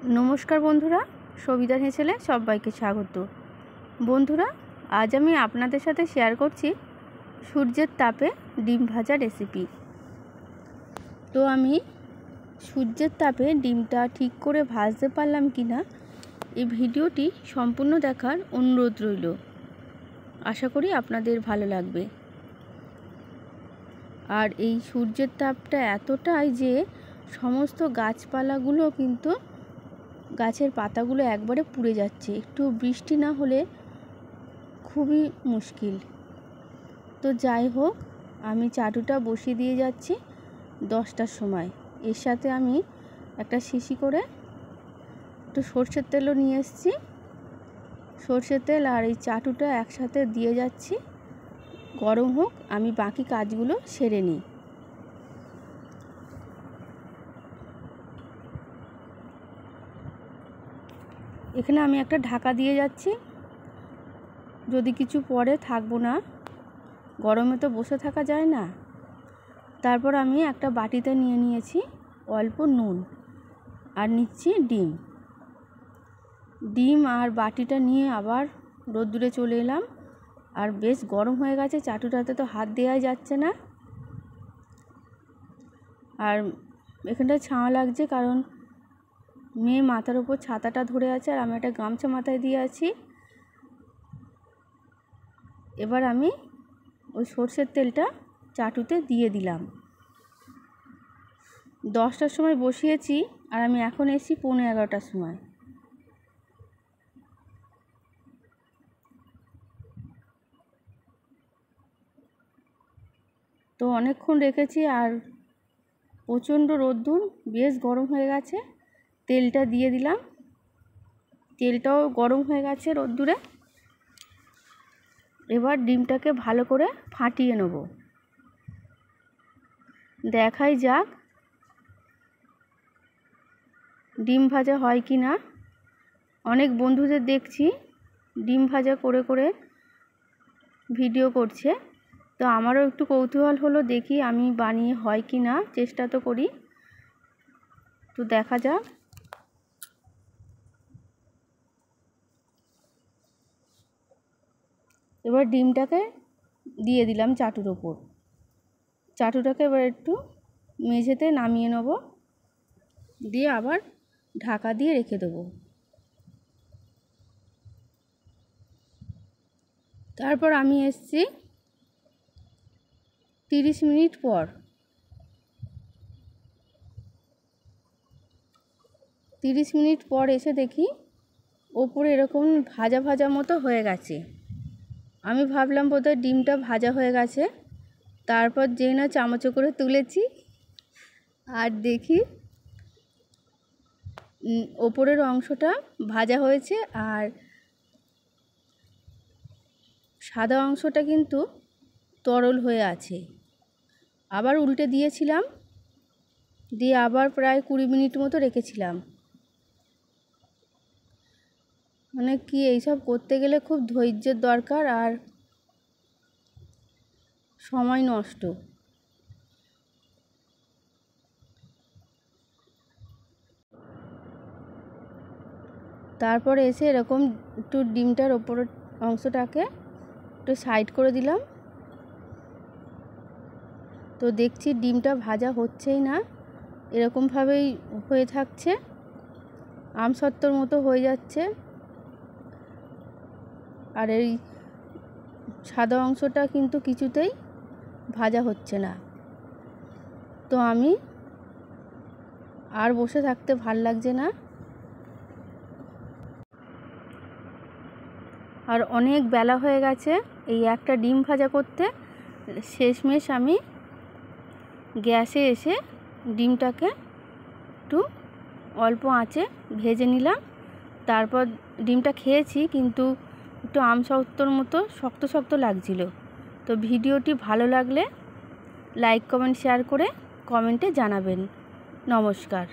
नमस्कार बंधुरा सविता हेसेले सबाइके स्वागत। बंधुरा आज आमी आपनादेर साथे शेयर करछि सूर्येर तापे डिम भाजा रेसिपि। तो आमी सूर्येर तापे डिमटा ठीक करे भाजते पारलाम किना এই ভিডিওটি সম্পূর্ণ দেখার অনুরোধ রইল। আশা করি আপনাদের ভালো লাগবে। আর এই সূর্যের তাপটা এতটাই যে সমস্ত গাছপালাগুলো কিন্তু গাছের পাতাগুলো একবারে পুড়ে যাচ্ছে। একটু বৃষ্টি না হলে খুবই মুশকিল। তো যাই হোক, আমি চাটুটা বসিয়ে দিয়ে যাচ্ছি 10টার সময়। এর সাথে আমি একটা শিশি করে একটু সরষের তেলও নিয়ে এসেছি। সরষের তেল আর এই চাটুটা একসাথে দিয়ে যাচ্ছি। গরম হোক, আমি বাকি কাজগুলো সেরে নিই। এখানে আমি একটা ঢাকা দিয়ে যাচ্ছি, যদি কিছু পরে থাকবো না, গরমে তো বসে থাকা যায় না। তারপর আমি একটা বাটিতে নিয়ে নিয়েছি অল্প নুন আর নিচ্ছি ডিম আর বাটিটা নিয়ে আবার রোদ্দুরে চলে এলাম। আর বেশ গরম হয়ে গেছে, চাটুটাতে তো হাত দেওয়াই যাচ্ছে না। আর এখানটা ছায়া লাগছে কারণ মেয়ে মাথার উপর ছাতাটা ধরে আছে আর আমি একটা গামছা মাথায় দিয়ে আছি। এবার আমি ওই সরষের তেলটা চাটুতে দিয়ে দিলাম। 10টার সময় বসিয়েছি আর আমি এখন এসেছি 11:15টার সময়। তো অনেকক্ষণ রেখেছি আর প্রচণ্ড রোদ্দুর, বেশ গরম হয়ে গেছে। তেলটা দিয়ে দিলাম, তেলটাও গরম হয়ে গেছে রোদ্দুরে। এবার ডিমটাকে ভালো করে ফাটিয়ে নেব। দেখাই যাক ডিম ভাজা হয় কি না। অনেক বন্ধুদের দেখছি ডিম ভাজা করে করে ভিডিও করছে, তো আমারও একটু কৌতূহল হলো, দেখি আমি বানিয়ে হয় কি না, চেষ্টা তো করি। তো দেখা যাক। এবার ডিমটাকে দিয়ে দিলাম চাটুর ওপর। চাটুটাকে এবার একটু মেঝেতে নামিয়ে নেব, দিয়ে আবার ঢাকা দিয়ে রেখে দেবো। তারপর আমি এসছি 30 মিনিট পর। 30 মিনিট পর এসে দেখি ওপরে এরকম ভাজা ভাজা মতো হয়ে গেছে। আমি ভাবলাম বোধহয় ডিমটা ভাজা হয়ে গেছে। তারপর যেই না চামচে করে তুলেছি আর দেখি ওপরের অংশটা ভাজা হয়েছে আর সাদা অংশটা কিন্তু তরল হয়ে আছে। আবার উল্টে দিয়েছিলাম, দিয়ে আবার প্রায় 20 মিনিট মতো রেখেছিলাম। মানে কি, এইসব করতে গেলে খুব ধৈর্যের দরকার আর সময় নষ্ট। তারপরে এসে এরকম একটু ডিমটার ওপরের অংশটাকে একটু সাইড করে দিলাম। তো দেখছি ডিমটা ভাজা হচ্ছেই না, এরকমভাবেই হয়ে থাকছে, আমসত্ত্বর মতো হয়ে যাচ্ছে। আর এই সাদা অংশটা কিন্তু কিছুতেই ভাজা হচ্ছে না। তো আমি আর বসে থাকতে ভাল লাগছে না। আর অনেক বেলা হয়ে গেছে এই একটা ডিম ভাজা করতে। শেষমেশ আমি গ্যাসে এসে ডিমটাকে একটু অল্প আঁচে ভেজে নিলাম। তারপর ডিমটা খেয়েছি, কিন্তু একটু আমসত্ত্বর মতো শক্ত শক্ত লাগছিল। তো ভিডিওটি ভালো লাগলে লাইক কমেন্ট শেয়ার করে কমেন্টে জানাবেন। নমস্কার।